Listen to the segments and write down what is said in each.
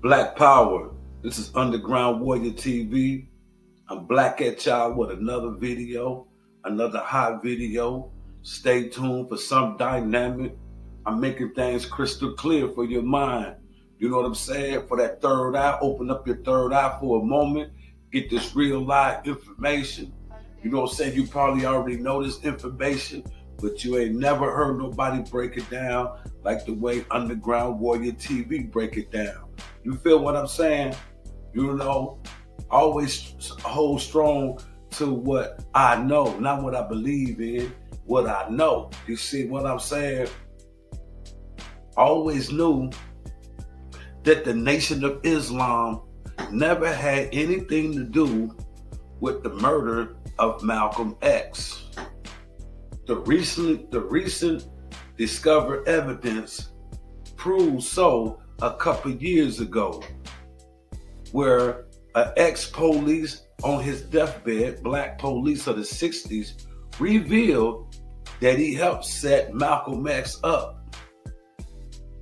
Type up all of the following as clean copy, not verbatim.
Black Power. This is Underground Warrior TV. I'm Black at y'all with another video, another hot video. Stay tuned for some dynamic. I'm making things crystal clear for your mind. You know what I'm saying? For that third eye, open up your third eye for a moment. Get this real live information. You know what I'm saying? You probably already know this information, but you ain't never heard nobody break it down like the way Underground Warrior TV break it down. You feel what I'm saying? You know, always hold strong to what I know, not what I believe in, what I know. You see what I'm saying? I always knew that the Nation of Islam never had anything to do with the murder of Malcolm X. The recent discovered evidence proved so a couple years ago, where an ex-police on his deathbed, black police of the 60s, revealed that he helped set Malcolm X up.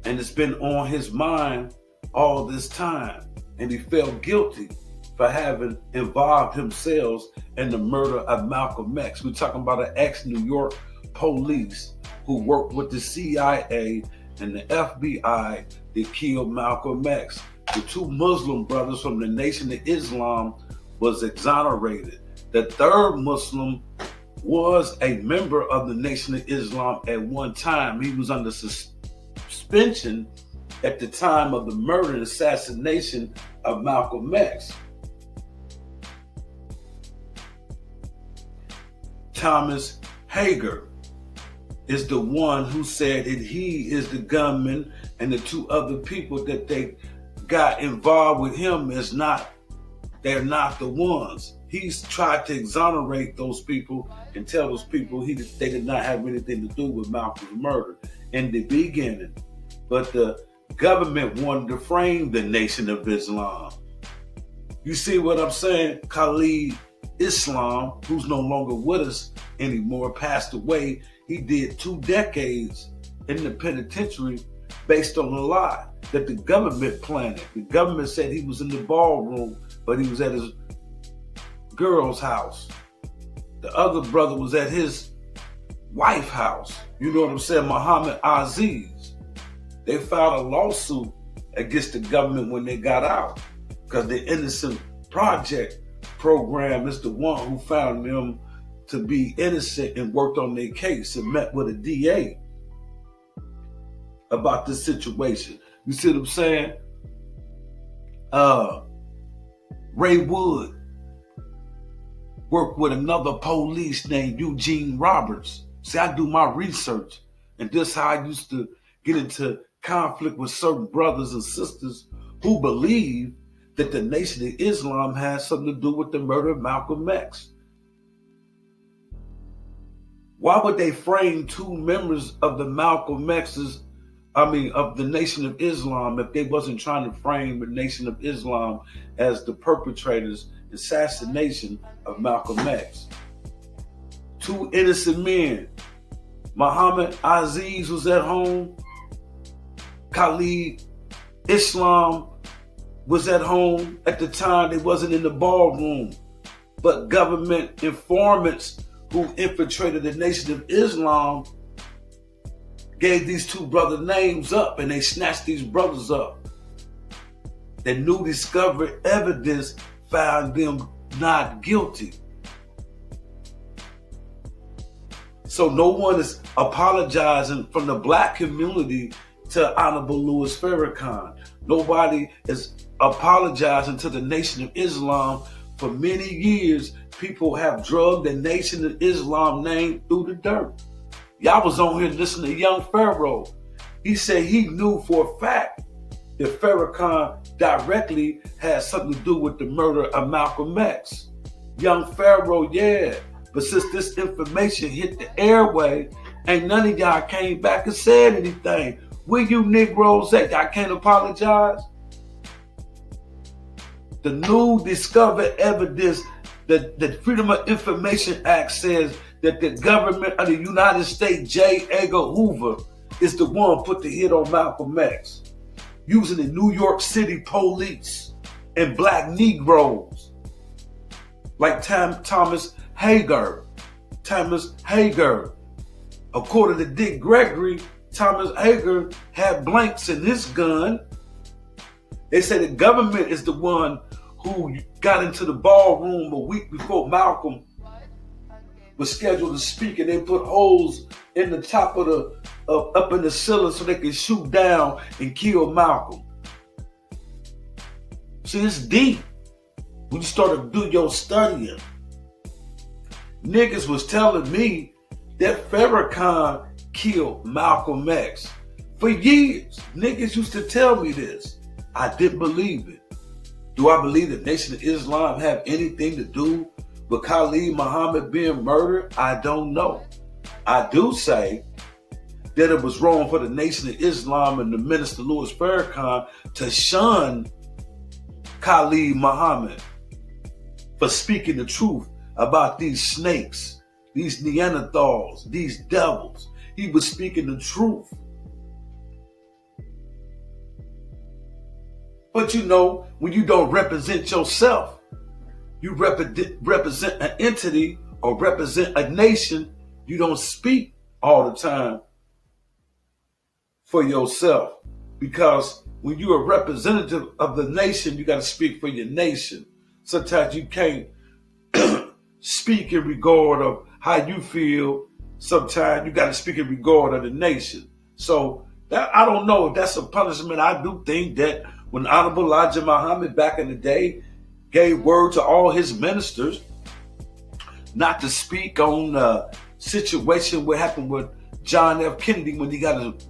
And it's been on his mind all this time. And he felt guilty for having involved himself in the murder of Malcolm X. We're talking about an ex-New York police who worked with the CIA and the FBI that killed Malcolm X. The two Muslim brothers from the Nation of Islam was exonerated. The third Muslim was a member of the Nation of Islam at one time. He was under suspension at the time of the murder and assassination of Malcolm X. Thomas Hager is the one who said that he is the gunman, and the two other people that they got involved with him they're not the ones. He's tried to exonerate those people and tell those people they did not have anything to do with Malcolm's murder in the beginning. But the government wanted to frame the Nation of Islam. You see what I'm saying? Khalid Islam, who's no longer with us anymore, passed away. He did 2 decades in the penitentiary based on a lie that the government planted. The government said he was in the ballroom, but he was at his girl's house. The other brother was at his wife's house. You know what I'm saying? Muhammad Aziz. They filed a lawsuit against the government when they got out because the Innocent Project program is the one who found them to be innocent and worked on their case and met with a DA about this situation. You see what I'm saying? Ray Wood worked with another police named Eugene Roberts. See, I do my research, and this is how I used to get into conflict with certain brothers and sisters who believe that the Nation of Islam has something to do with the murder of Malcolm X. Why would they frame 2 members of the of the Nation of Islam if they wasn't trying to frame the Nation of Islam as the perpetrators' assassination of Malcolm X? 2 innocent men. Muhammad Aziz was at home. Khalid Islam was at home at the time. They wasn't in the ballroom. But government informants who infiltrated the Nation of Islam gave these 2 brothers names up, and they snatched these brothers up. The new discovered evidence found them not guilty. So no one is apologizing from the black community to Honorable Louis Farrakhan. Nobody is apologizing to the Nation of Islam. For many years, people have drugged the Nation of Islam name through the dirt. Y'all was on here listening to Young Pharaoh. He said he knew for a fact that Farrakhan directly had something to do with the murder of Malcolm X. Young Pharaoh, yeah. But since this information hit the airway, ain't none of y'all came back and said anything. Where you Negroes at? Y'all can't apologize? The new discovered evidence that the Freedom of Information Act says that the government of the United States, J.Edgar Hoover, is the one who put the hit on Malcolm X. using the New York City police and black Negroes like Thomas Hager. According to Dick Gregory, Thomas Hager had blanks in his gun. They say the government is the one who got into the ballroom a week before Malcolm was scheduled to speak, and they put holes in the top of up in the ceiling so they could shoot down and kill Malcolm. See, it's deep when you start to do your studying. Niggas was telling me that Farrakhan killed Malcolm X. For years, niggas used to tell me this. I didn't believe it. Do I believe the Nation of Islam have anything to do with Khalid Muhammad being murdered? I don't know. I do say that it was wrong for the Nation of Islam and the Minister Louis Farrakhan to shun Khalid Muhammad for speaking the truth about these snakes, these Neanderthals, these devils. He was speaking the truth. But you know, when you don't represent yourself, you represent an entity or represent a nation, you don't speak all the time for yourself. Because when you're a representative of the nation, you got to speak for your nation. Sometimes you can't speak in regard of how you feel. Sometimes you got to speak in regard of the nation. So that, I don't know if that's a punishment. I do think that when Honorable Elijah Muhammad back in the day gave word to all his ministers not to speak on the situation what happened with John F. Kennedy when he got his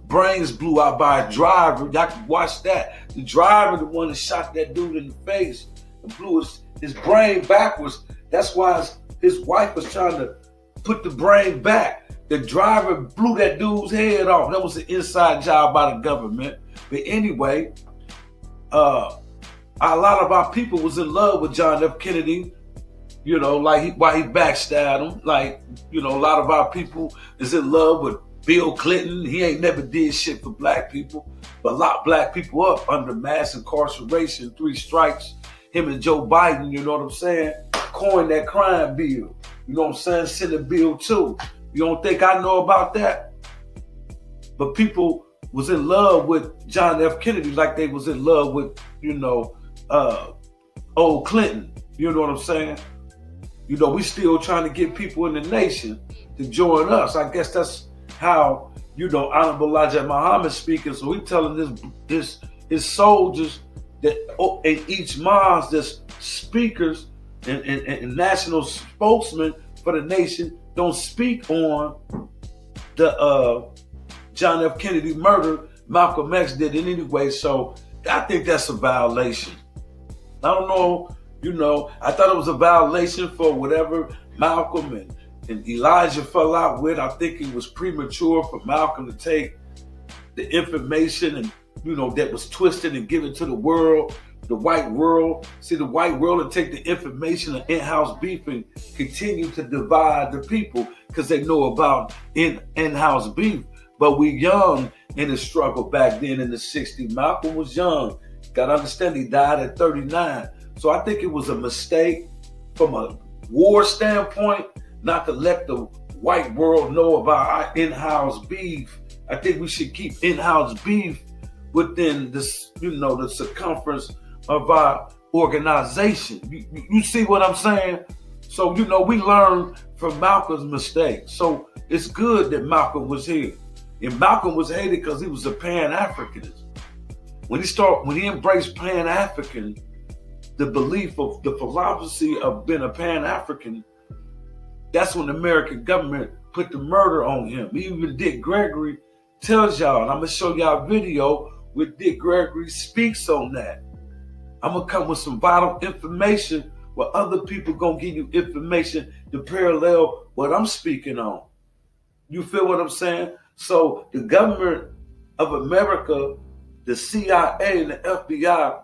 brains blew out by a driver. Y'all can watch that. The driver, the one that shot that dude in the face and blew his brain backwards. That's why his wife was trying to put the brain back. The driver blew that dude's head off. That was an inside job by the government. But anyway, a lot of our people was in love with John F. Kennedy, you know, why he backstabbed him. Like, you know, a lot of our people is in love with Bill Clinton. He ain't never did shit for black people, but locked black people up under mass incarceration, 3 strikes. Him and Joe Biden, you know what I'm saying, coined that crime bill. You know what I'm saying, Senate Bill 2. You don't think I know about that? But people was in love with John F. Kennedy like they was in love with, you know, old Clinton. You know what I'm saying? You know, we still trying to get people in the nation to join us. I guess that's how, you know, Honorable Elijah Muhammad speaking. So he telling his soldiers that in each mosque there's speakers and national spokesmen for the nation don't speak on the John F. Kennedy murder. Malcolm X did it anyway. So I think that's a violation. I don't know, you know, I thought it was a violation for whatever Malcolm and Elijah fell out with. I think it was premature for Malcolm to take the information and, you know, that was twisted and give it to the world, the white world. See, the white world will take the information of in-house beef and continue to divide the people because they know about in-house beef. But we young in the struggle back then in the 60s. Malcolm was young. Got to understand, he died at 39. So I think it was a mistake from a war standpoint not to let the white world know about our in-house beef. I think we should keep in-house beef within this, you know, the circumference of our organization. You see what I'm saying? So, you know, we learned from Malcolm's mistakes. So it's good that Malcolm was here. And Malcolm was hated because he was a Pan-Africanist. When he embraced Pan-African, the belief of the philosophy of being a Pan-African, that's when the American government put the murder on him. Even Dick Gregory tells y'all, and I'm going to show y'all a video where Dick Gregory speaks on that. I'm going to come with some vital information where other people going to give you information to parallel what I'm speaking on. You feel what I'm saying? So the government of America, the CIA and the FBI,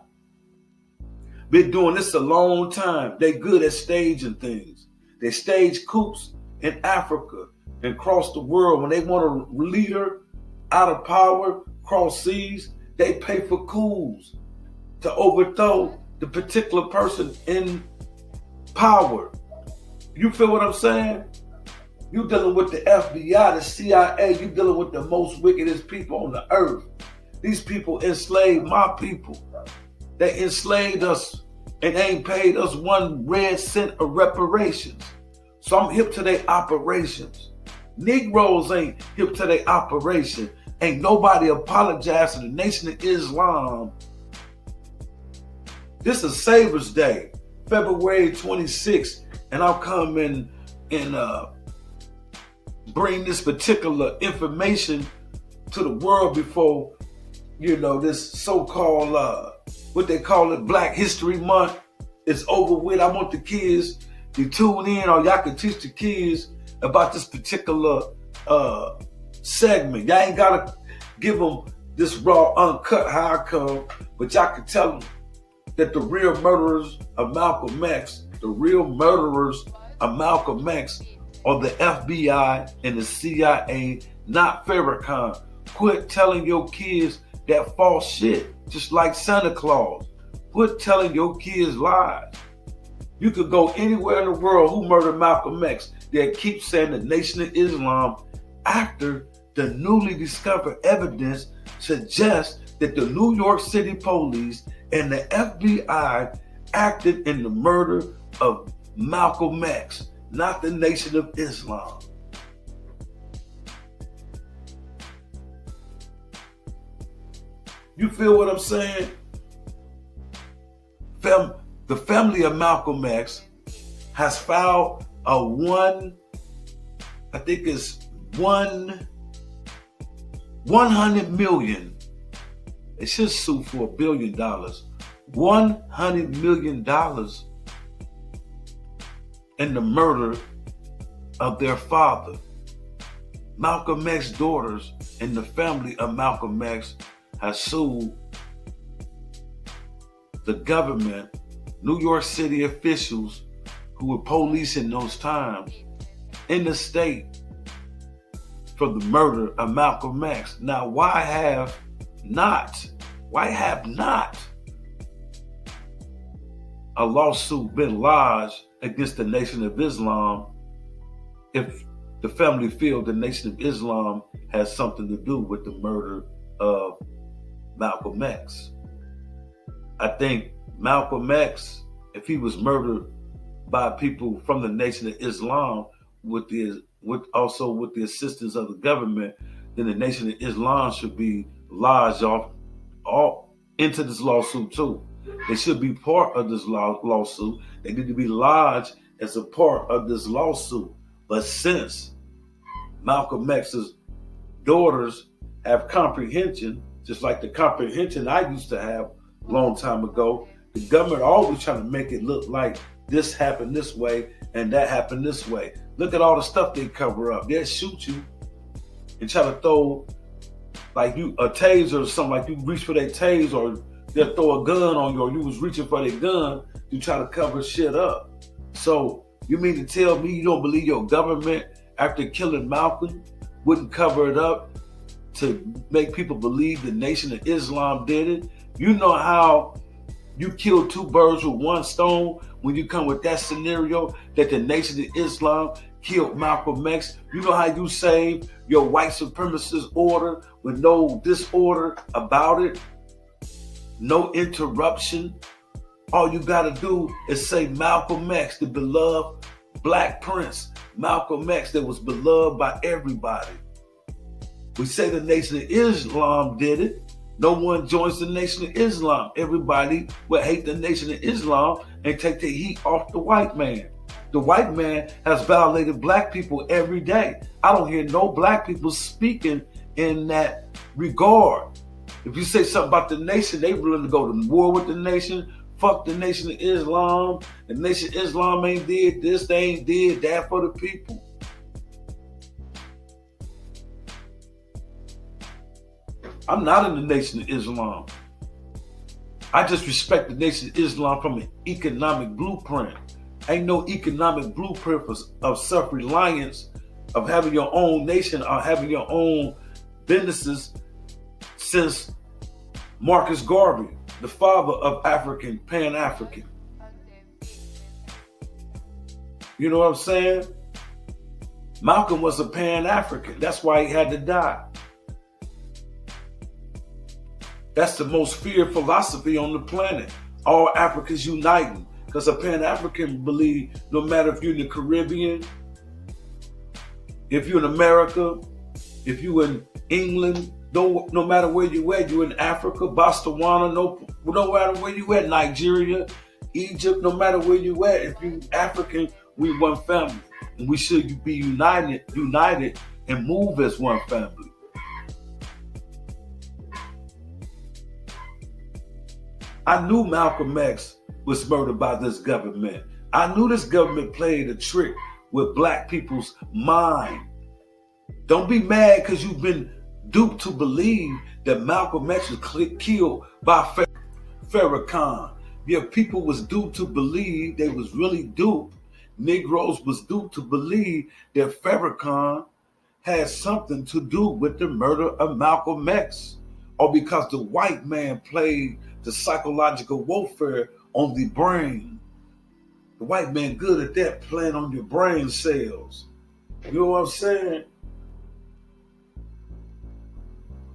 been doing this a long time. They good at staging things. They stage coups in Africa and across the world. When they want a leader out of power, cross seas, They pay for coups to overthrow the particular person in power. You feel what I'm saying? You dealing with the FBI, the CIA, you dealing with the most wickedest people on the earth. These people enslaved my people. They enslaved us and ain't paid us 1 red cent of reparations. So I'm hip to their operations. Negroes ain't hip to their operation. Ain't nobody apologize to the Nation of Islam. This is Savior's Day, February 26th, and I'll come in and bring this particular information to the world before, this so-called, what they call it, Black History Month is over with. I want the kids to tune in, or y'all can teach the kids about this particular segment. Y'all ain't got to give them this raw, uncut how I come, but y'all can tell them that the real murderers of Malcolm X, are the FBI and the CIA, not Farrakhan. Quit telling your kids that false shit, just like Santa Claus. Quit telling your kids lies. You could go anywhere in the world who murdered Malcolm X. They keep saying the Nation of Islam after the newly discovered evidence suggests that the New York City police and the FBI acted in the murder of Malcolm X, not the Nation of Islam. You feel what I'm saying? The family of Malcolm X has filed a $100 million. It should sue for $1 billion. $100 million in the murder of their father. Malcolm X's daughters and the family of Malcolm X has sued the government, New York City officials who were policing those times in the state for the murder of Malcolm X. Now, why have not a lawsuit been lodged against the Nation of Islam if the family feel the Nation of Islam has something to do with the murder of Malcolm X? I think Malcolm X, if he was murdered by people from the Nation of Islam with the assistance of the government, then the Nation of Islam should be lodged all into this lawsuit too. They should be part of this lawsuit. They need to be lodged as a part of this lawsuit. But since Malcolm X's daughters have comprehension, just like the comprehension I used to have a long time ago, the government always trying to make it look like this happened this way and that happened this way. Look at all the stuff they cover up. They'll shoot you and try to throw like you a taser or something, like you reach for their taser, or they'll throw a gun on you, or you was reaching for their gun to try to cover shit up. So you mean to tell me you don't believe your government, after killing Malcolm, wouldn't cover it up to make people believe the Nation of Islam did it? You know how you kill 2 birds with 1 stone when you come with that scenario that the Nation of Islam killed Malcolm X? You know how you save your white supremacist order with no disorder about it? No interruption. All you gotta do is say Malcolm X, the beloved Black Prince. Malcolm X that was beloved by everybody. We say the Nation of Islam did it. No one joins the Nation of Islam. Everybody will hate the Nation of Islam and take the heat off the white man. The white man has violated black people every day. I don't hear no black people speaking in that regard. If you say something about the nation, they willing to go to war with the nation. Fuck the Nation of Islam. The Nation of Islam ain't did this, they ain't did that for the people. I'm not in the Nation of Islam. I just respect the Nation of Islam from an economic blueprint. Ain't no economic blueprint of self-reliance, of having your own nation or having your own businesses since Marcus Garvey, the father of African, Pan-African. You know what I'm saying? Malcolm was a Pan-African. That's why he had to die. That's the most feared philosophy on the planet. All Africans uniting. Because a Pan-African believe no matter if you're in the Caribbean, if you're in America, if you're in England, no matter where you at, you're in Africa, Botswana, no matter where you at, Nigeria, Egypt, no matter where you at, if you're African, we one family. And we should be united and move as one family. I knew Malcolm X was murdered by this government. I knew this government played a trick with black people's mind. Don't be mad because you've been duped to believe that Malcolm X was killed by Farrakhan. Yeah, people was duped to believe, they was really duped. Negroes was duped to believe that Farrakhan had something to do with the murder of Malcolm X, or because the white man played the psychological warfare on the brain. The white man good at that, playing on your brain cells. You know what I'm saying?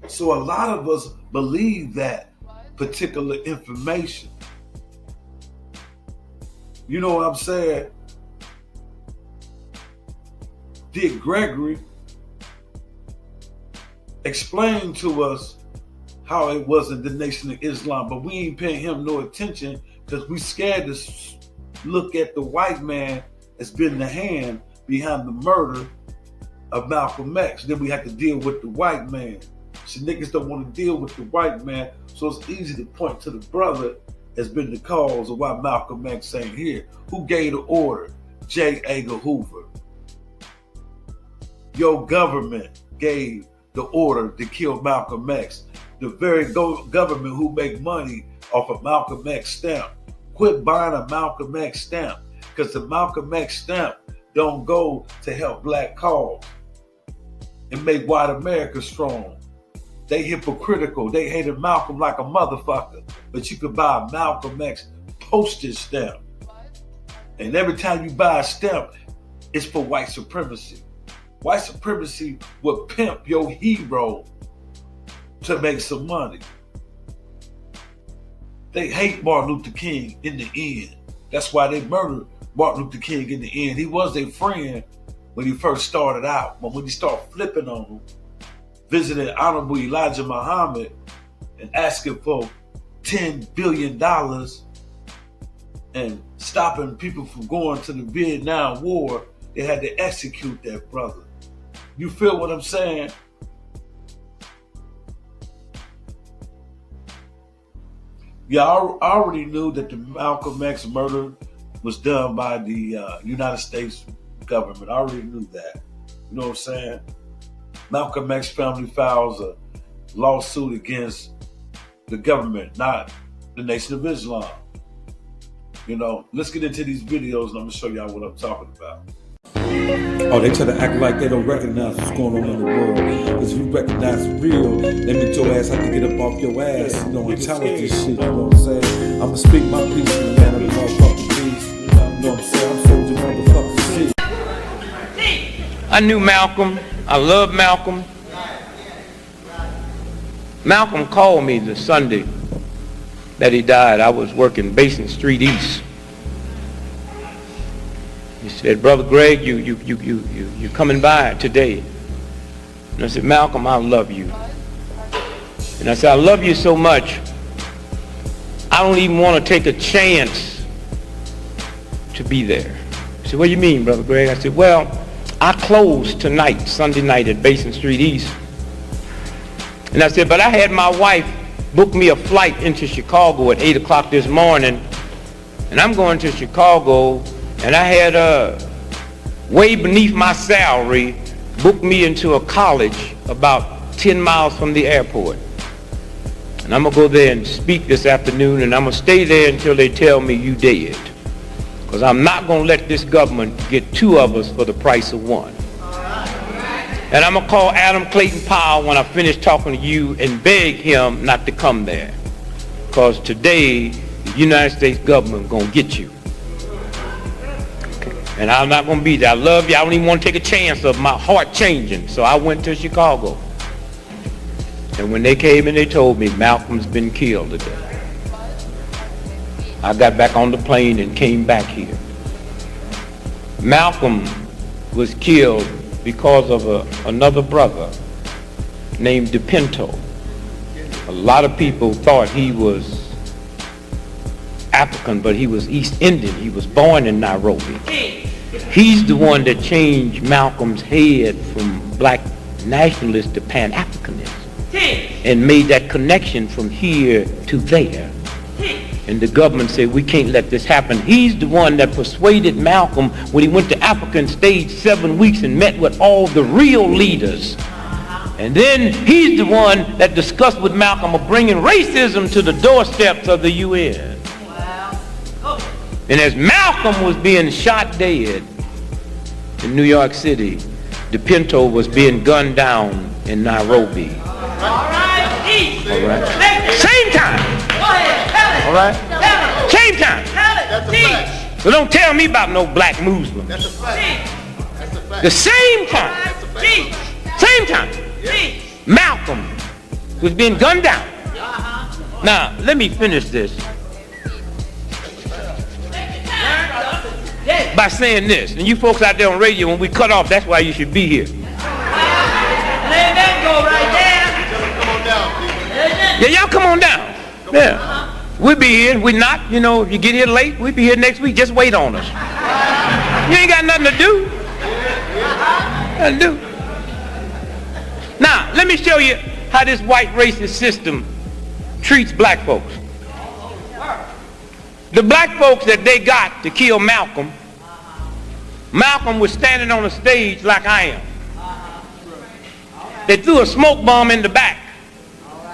So a lot of us believe that particular information. You know what I'm saying? Dick Gregory explained to us how it was in the Nation of Islam, but we ain't paying him no attention because we scared to look at the white man as being the hand behind the murder of Malcolm X. Then we have to deal with the white man. See, niggas don't want to deal with the white man, so it's easy to point to the brother as being the cause of why Malcolm X ain't here. Who gave the order? J.Edgar Hoover. Your government gave the order to kill Malcolm X. The very government who make money off a Malcolm X stamp. Quit buying a Malcolm X stamp, because the Malcolm X stamp don't go to help black cause and make white America strong. They hypocritical. They hated Malcolm like a motherfucker, but you could buy a Malcolm X postage stamp. And every time you buy a stamp, it's for white supremacy. White supremacy will pimp your hero to make some money. They hate Martin Luther King in the end. That's why they murdered Martin Luther King in the end. He was their friend when he first started out, but when he started flipping on them, visiting Honorable Elijah Muhammad and asking for $10 billion and stopping people from going to the Vietnam War, they had to execute that brother. You feel what I'm saying? Yeah, I already knew that the Malcolm X murder was done by the United States government. I already knew that. You know what I'm saying? Malcolm X family files a lawsuit against the government, not the Nation of Islam. You know, let's get into these videos and I'm gonna show y'all what I'm talking about. Oh, they try to act like they don't recognize what's going on in the world. Because if you recognize it real, that means your ass have to get up off your ass, you know, and challenge this shit, you know what I'm saying? I'ma speak my piece in the man of the motherfucking peace. You know what I'm saying? I'm soldier motherfucking shit. I knew Malcolm. I loved Malcolm. Malcolm called me the Sunday that he died. I was working Basin Street East. He said, "Brother Greg, you coming by today?" And I said, "Malcolm, I love you." And I said, "I love you so much, I don't even want to take a chance to be there." He said, "What do you mean, Brother Greg?" I said, "Well, I close tonight, Sunday night at Basin Street East." And I said, "But I had my wife book me a flight into Chicago at 8 o'clock this morning, and I'm going to Chicago, and I had way beneath my salary booked me into a college about 10 miles from the airport. And I'm going to go there and speak this afternoon, and I'm going to stay there until they tell me you dead. Because I'm not going to let this government get two of us for the price of one. And I'm going to call Adam Clayton Powell when I finish talking to you and beg him not to come there." because today the United States government gonna get you. And I'm not gonna be there. I love you. I don't even want to take a chance of my heart changing. So I went to Chicago. And when they came and they told me Malcolm's been killed today, I got back on the plane and came back here. Malcolm was killed because of another brother named DePinto. A lot of people thought he was African, but he was East Indian. He was born in Nairobi. He's the one that changed Malcolm's head from black nationalist to Pan-Africanism and made that connection from here to there. And the government said, we can't let this happen. He's the one that persuaded Malcolm when he went to Africa and stayed 7 weeks and met with all the real leaders. And then he's the one that discussed with Malcolm of bringing racism to the doorsteps of the UN. And as Malcolm was being shot dead in New York City, DePinto was being gunned down in Nairobi. All right. Same time. All right. Same time. So don't tell me about no black Muslims. That's a fact. That's a fact. The same time. Same time. Malcolm was being gunned down. Now, let me finish this by saying this. And you folks out there on radio, when we cut off, that's why you should be here. Yeah, y'all come on down. Yeah. We'll be here. We're not, you know, if you get here late, we'll be here next week. Just wait on us. You ain't got nothing to do. Nothing to do. Now, let me show you how this white racist system treats black folks. The black folks that they got to kill Malcolm, Malcolm was standing on a stage like I am. They threw a smoke bomb in the back.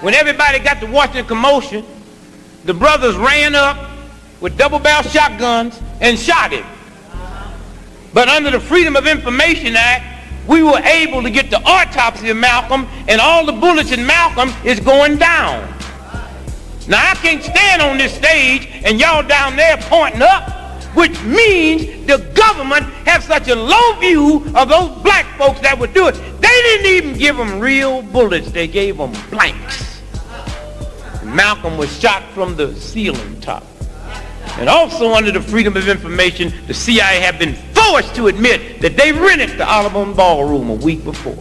When everybody got to watch the commotion, the brothers ran up with double-barrel shotguns and shot him. But under the Freedom of Information Act, we were able to get the autopsy of Malcolm, and all the bullets in Malcolm is going down. Now, I can't stand on this stage and y'all down there pointing up, which means the government has such a low view of those black folks that would do it. They didn't even give them real bullets. They gave them blanks. Malcolm was shot from the ceiling top. And also under the Freedom of Information, the CIA have been forced to admit that they rented the Audubon Ballroom a week before.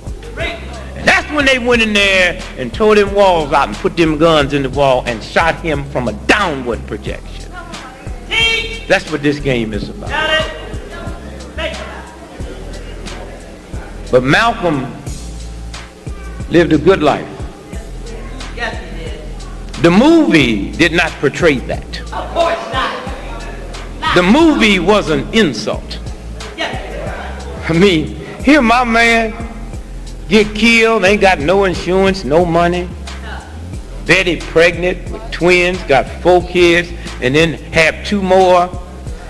And that's when they went in there and tore them walls out and put them guns in the wall and shot him from a downward projection. That's what this game is about. But Malcolm lived a good life. Yes, he did. The movie did not portray that. Of course not. The movie was an insult. Yes. I mean, here my man get killed, ain't got no insurance, no money. Betty pregnant with twins, got 4 kids, and then have 2 more,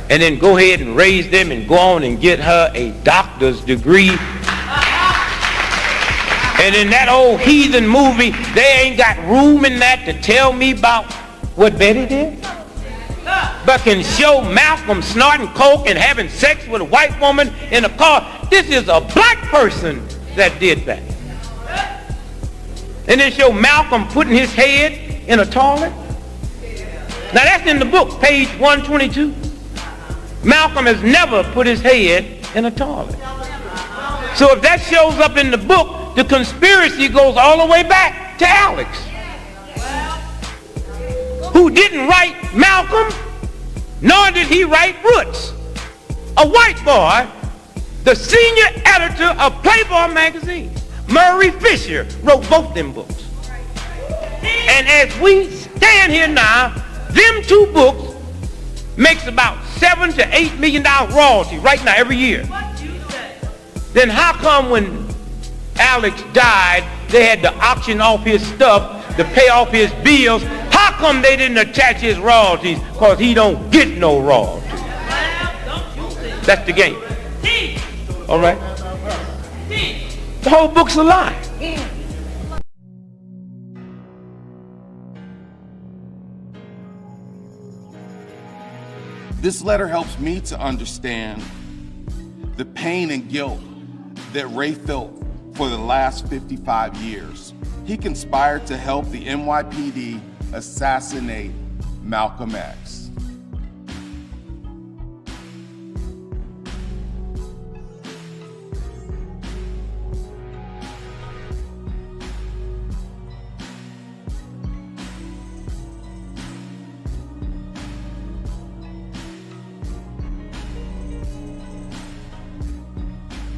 and then go ahead and raise them and go on and get her a doctor's degree. And in that old heathen movie, they ain't got room in that to tell me about what Betty did. But can show Malcolm snorting coke and having sex with a white woman in a car. This is a black person that did that. And then show Malcolm putting his head in a toilet. Now that's in the book, page 122. Malcolm has never put his head in a toilet. So if that shows up in the book, the conspiracy goes all the way back to Alex, who didn't write Malcolm, nor did he write Roots. A white boy, the senior editor of Playboy magazine, Murray Fisher, wrote both them books. And as we stand here now, them 2 books makes about $7 to $8 million royalty right now every year. Then how come when Alex died, they had to auction off his stuff to pay off his bills? How come they didn't attach his royalties? Because he don't get no royalties. That's the game. All right? The whole book's a lie. This letter helps me to understand the pain and guilt that Ray felt for the last 55 years. He conspired to help the NYPD assassinate Malcolm X.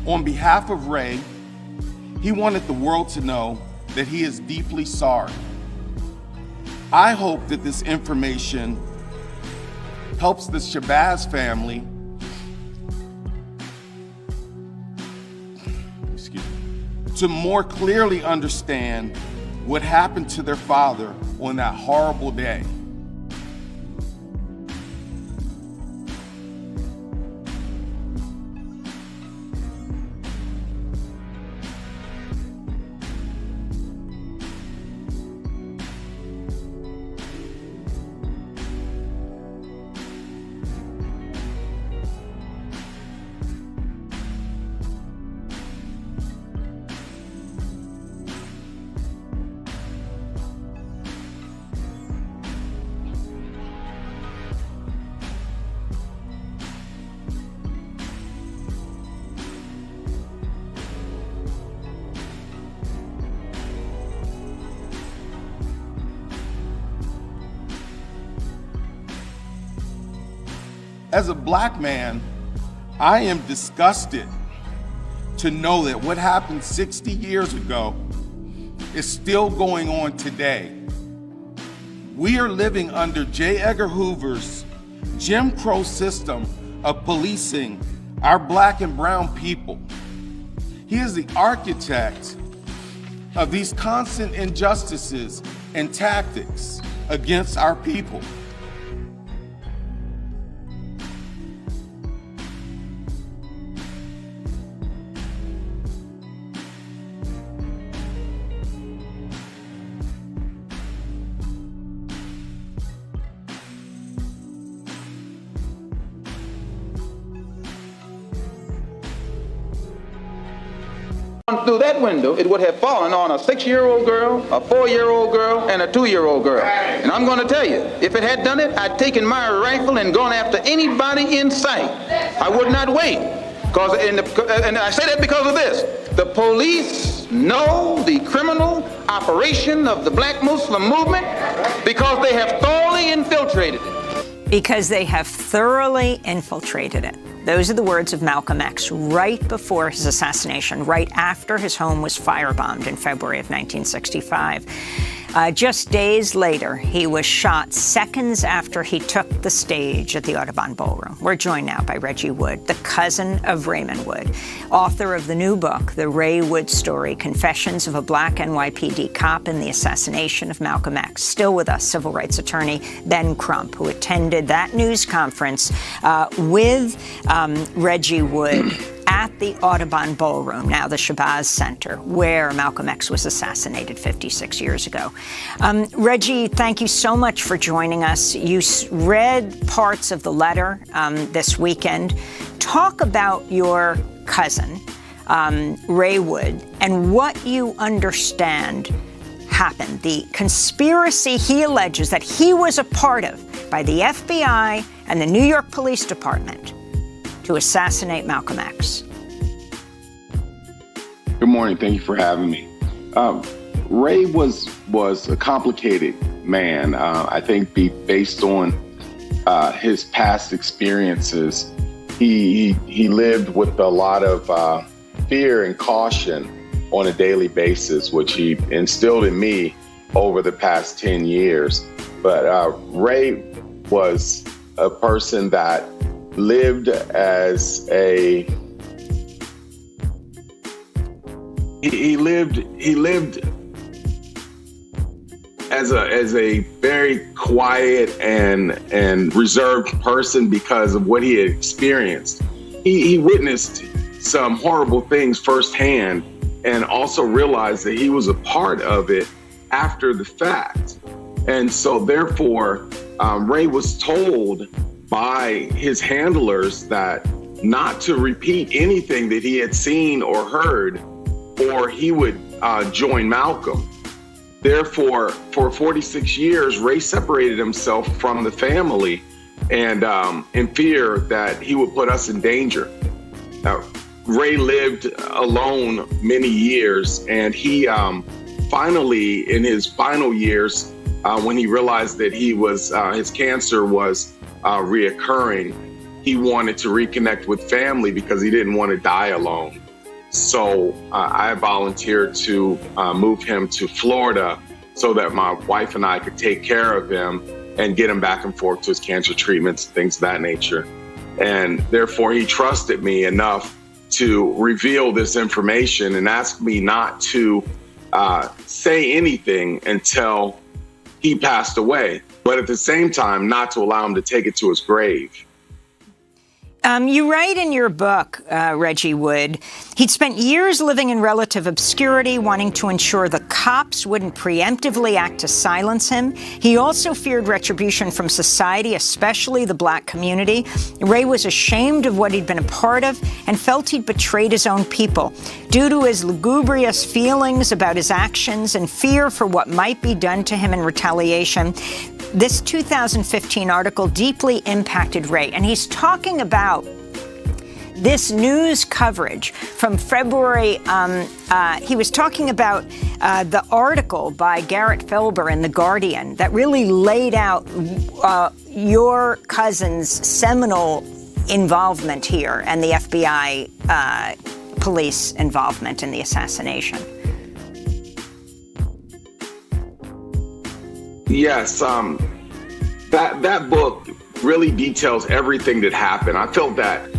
On behalf of Ray, he wanted the world to know that he is deeply sorry. I hope that this information helps the Shabazz family to more clearly understand what happened to their father on that horrible day. As a black man, I am disgusted to know that what happened 60 years ago is still going on today. We are living under J.Edgar Hoover's Jim Crow system of policing our black and brown people. He is the architect of these constant injustices and tactics against our people. Through that window, it would have fallen on a 6-year-old girl, a 4-year-old girl, and a 2-year-old girl. And I'm going to tell you, if it had done it, I'd taken my rifle and gone after anybody in sight. I would not wait. And I say that because of this. The police know the criminal operation of the Black Muslim movement because they have thoroughly infiltrated it. Because they have thoroughly infiltrated it. Those are the words of Malcolm X right before his assassination, right after his home was firebombed in February of 1965. Just days later, he was shot seconds after he took the stage at the Audubon Ballroom. We're joined now by Reggie Wood, the cousin of Raymond Wood, author of the new book, The Ray Wood Story, Confessions of a Black NYPD Cop in the Assassination of Malcolm X. Still with us, civil rights attorney Ben Crump, who attended that news conference with Reggie Wood at the Audubon Ballroom, now the Shabazz Center, where Malcolm X was assassinated 56 years ago. Reggie, thank you so much for joining us. You read parts of the letter this weekend. Talk about your cousin, Ray Wood, and what you understand happened. The conspiracy he alleges that he was a part of by the FBI and the New York Police Department to assassinate Malcolm X. Good morning. Thank you for having me. Ray was a complicated man. I think based on his past experiences, he lived with a lot of fear and caution on a daily basis, which he instilled in me over the past 10 years. But Ray was a person that lived as a he lived as a very quiet and reserved person because of what he had experienced. He witnessed some horrible things firsthand and also realized that he was a part of it after the fact. And so therefore, Ray was told by his handlers that not to repeat anything that he had seen or heard, or he would join Malcolm. Therefore, for 46 years, Ray separated himself from the family and in fear that he would put us in danger. Ray lived alone many years, and he finally, in his final years, when he realized that his cancer was reoccurring, he wanted to reconnect with family because he didn't want to die alone. So I volunteered to move him to Florida so that my wife and I could take care of him and get him back and forth to his cancer treatments, things of that nature. And therefore, he trusted me enough to reveal this information and ask me not to say anything until he passed away, but at the same time, not to allow him to take it to his grave. You write in your book, Reggie Wood, he'd spent years living in relative obscurity, wanting to ensure the cops wouldn't preemptively act to silence him. He also feared retribution from society, especially the black community. Ray was ashamed of what he'd been a part of and felt he'd betrayed his own people. Due to his lugubrious feelings about his actions and fear for what might be done to him in retaliation, this 2015 article deeply impacted Ray, and he's talking about this news coverage from February. He was talking about the article by Garrett Felber in The Guardian that really laid out your cousin's seminal involvement here and the FBI police involvement in the assassination. Yes, that book really details everything that happened. I felt that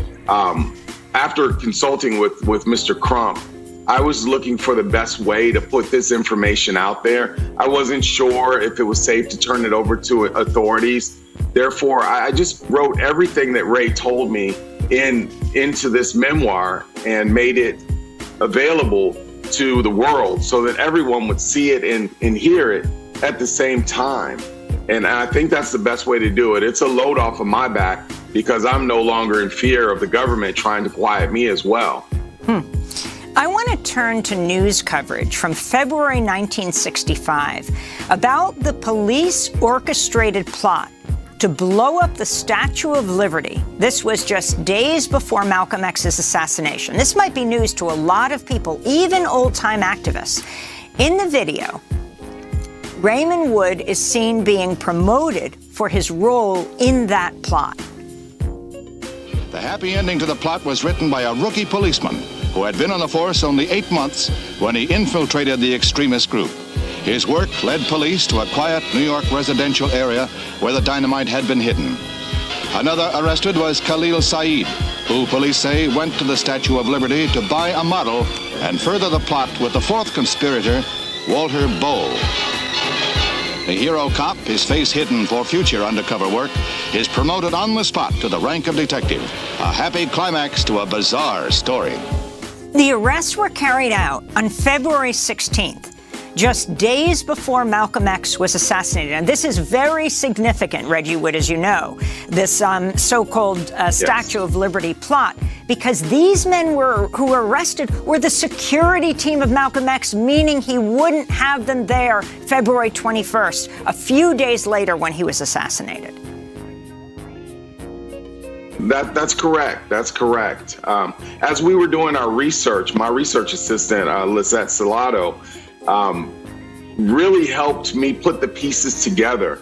after consulting with Mr. Crump, I was looking for the best way to put this information out there. I wasn't sure if it was safe to turn it over to authorities. Therefore, I just wrote everything that Ray told me into this memoir and made it available to the world so that everyone would see it and hear it at the same time. And I think that's the best way to do it. It's a load off of my back because I'm no longer in fear of the government trying to quiet me as well. I want to turn to news coverage from February 1965 about the police orchestrated plot to blow up the Statue of Liberty. This was just days before Malcolm X's assassination. This might be news to a lot of people, even old-time activists. In the video, Raymond Wood is seen being promoted for his role in that plot. The happy ending to the plot was written by a rookie policeman who had been on the force only 8 months when he infiltrated the extremist group. His work led police to a quiet New York residential area where the dynamite had been hidden. Another arrested was Khalil Saeed, who police say went to the Statue of Liberty to buy a model and further the plot with the fourth conspirator, Walter Bowe. The hero cop, his face hidden for future undercover work, is promoted on the spot to the rank of detective. A happy climax to a bizarre story. The arrests were carried out on February 16th, just days before Malcolm X was assassinated. And this is very significant, Reggie Wood, as you know, this so-called Statue of Liberty plot, because these men who were arrested were the security team of Malcolm X, meaning he wouldn't have them there February 21st, a few days later when he was assassinated. That's correct. That's correct. As we were doing our research, my research assistant, Lizette Salato, really helped me put the pieces together.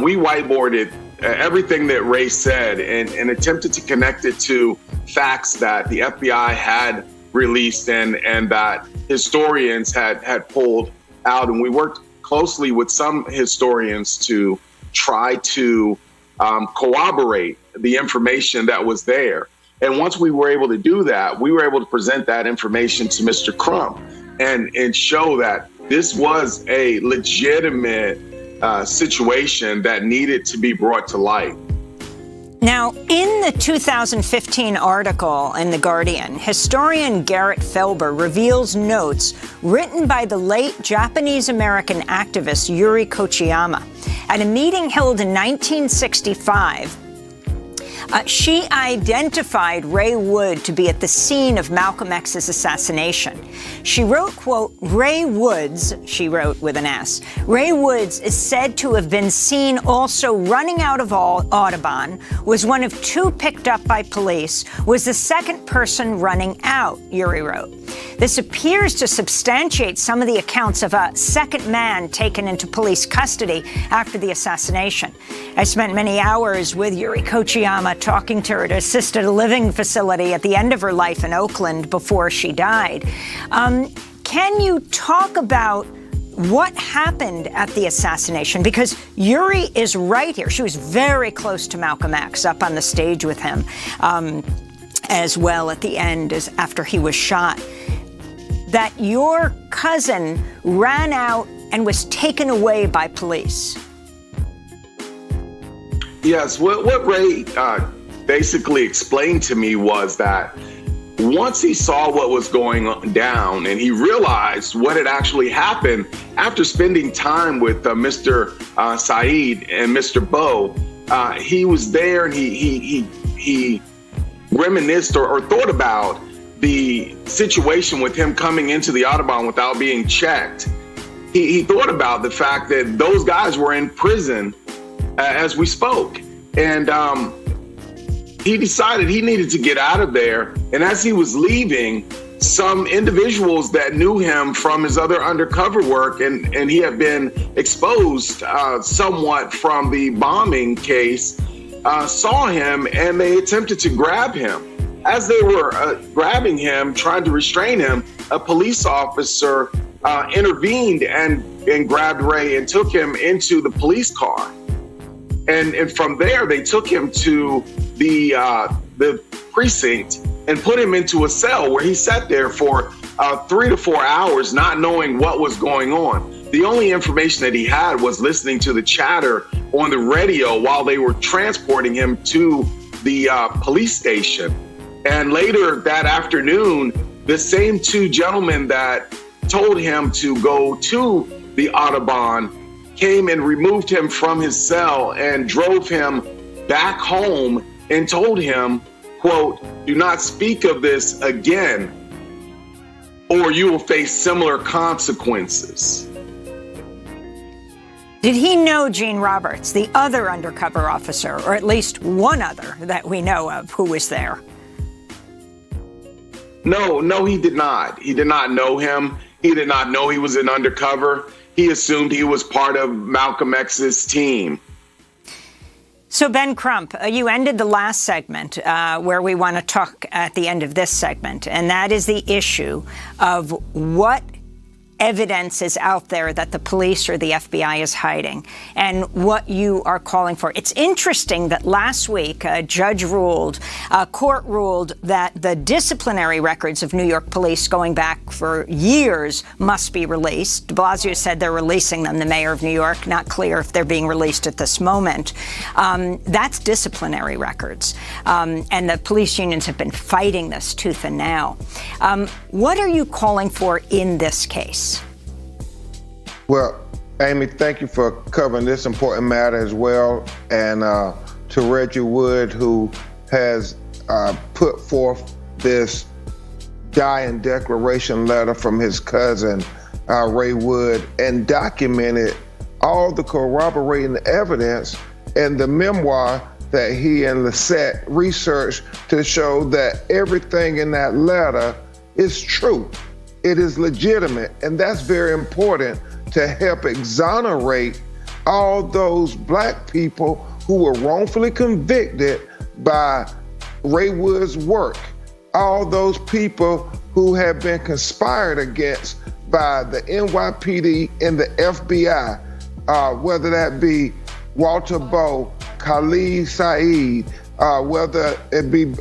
We whiteboarded everything that Ray said and attempted to connect it to facts that the FBI had released and that historians had pulled out. And we worked closely with some historians to try to corroborate the information that was there. And once we were able to do that, we were able to present that information to Mr. Crump and show that this was a legitimate situation that needed to be brought to light. Now, in the 2015 article in The Guardian, historian Garrett Felber reveals notes written by the late Japanese-American activist Yuri Kochiyama. At a meeting held in 1965, She identified Ray Wood to be at the scene of Malcolm X's assassination. She wrote, quote, Ray Woods, she wrote with an S, Ray Woods is said to have been seen also running out of Audubon, was one of two picked up by police, was the second person running out, Urey wrote. This appears to substantiate some of the accounts of a second man taken into police custody after the assassination. I spent many hours with Yuri Kochiyama talking to her at an assisted living facility at the end of her life in Oakland before she died. Can you talk about what happened at the assassination? Because Yuri is right here. She was very close to Malcolm X, up on the stage with him as well at the end as after he was shot. That your cousin ran out and was taken away by police. Yes, what Ray basically explained to me was that once he saw what was going down and he realized what had actually happened after spending time with Mr. Saeed and Mr. Bowe, he was there and he reminisced or thought about the situation with him coming into the Audubon without being checked. He thought about the fact that those guys were in prison as we spoke. And he decided he needed to get out of there. And as he was leaving, some individuals that knew him from his other undercover work, and he had been exposed somewhat from the bombing case, saw him and they attempted to grab him. As they were grabbing him, trying to restrain him, a police officer intervened and grabbed Ray and took him into the police car. And from there, they took him to the precinct and put him into a cell where he sat there for 3 to 4 hours, not knowing what was going on. The only information that he had was listening to the chatter on the radio while they were transporting him to the police station. And later that afternoon, the same two gentlemen that told him to go to the Audubon came and removed him from his cell and drove him back home and told him, quote, do not speak of this again, or you will face similar consequences. Did he know Gene Roberts, the other undercover officer, or at least one other that we know of who was there? No, he did not. He did not know him. He did not know he was an undercover. He assumed he was part of Malcolm X's team. So, Ben Crump, you ended the last segment where we want to talk at the end of this segment, and that is the issue of what evidence is out there that the police or the FBI is hiding and what you are calling for. It's interesting that last week a court ruled that the disciplinary records of New York police going back for years must be released. De Blasio said they're releasing them, the mayor of New York, not clear if they're being released at this moment. That's disciplinary records. And the police unions have been fighting this tooth and nail. What are you calling for in this case? Well, Amy, thank you for covering this important matter as well. And to Reggie Wood, who has put forth this dying declaration letter from his cousin, Ray Wood, and documented all the corroborating evidence in the memoir that he and Lisette researched to show that everything in that letter is true. It is legitimate, and that's very important to help exonerate all those black people who were wrongfully convicted by Ray Wood's work, all those people who have been conspired against by the NYPD and the FBI, whether that be Walter Bowe, Khalid Saeed, whether it be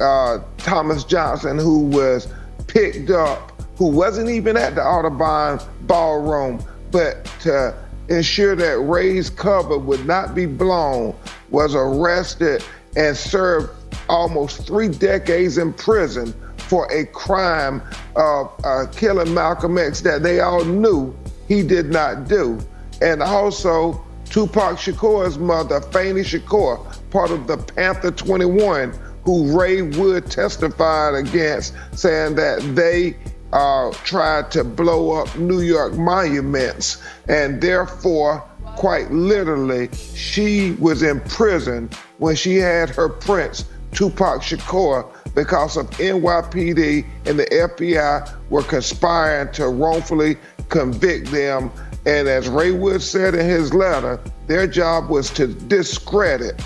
Thomas Johnson, who was picked up, who wasn't even at the Audubon ballroom, but to ensure that Ray's cover would not be blown, was arrested and served almost 3 decades in prison for a crime of killing Malcolm X that they all knew he did not do. And also Tupac Shakur's mother, Fannie Shakur, part of the Panther 21, who Ray Wood testified against, saying that they tried to blow up New York monuments, and therefore, quite literally, she was in prison when she had her prince, Tupac Shakur, because of NYPD and the FBI were conspiring to wrongfully convict them. And as Ray Wood said in his letter, their job was to discredit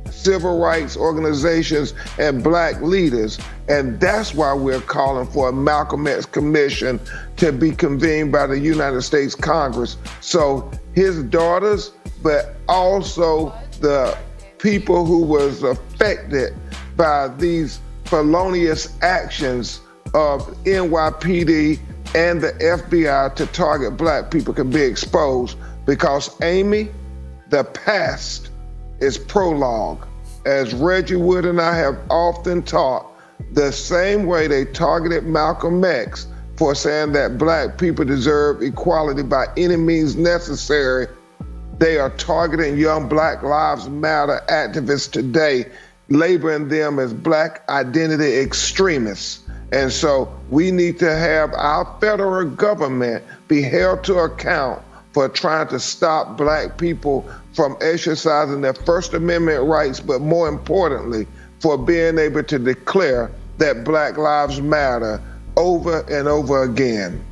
civil rights organizations and black leaders. And that's why we're calling for a Malcolm X commission to be convened by the United States Congress. So his daughters, but also the people who was affected by these felonious actions of NYPD and the FBI to target black people can be exposed, because Amy, the past is prologue. As Reggie Wood and I have often taught, the same way they targeted Malcolm X for saying that black people deserve equality by any means necessary, they are targeting young Black Lives Matter activists today, labeling them as black identity extremists. And so we need to have our federal government be held to account for trying to stop black people from exercising their First Amendment rights, but more importantly, for being able to declare that Black Lives Matter over and over again.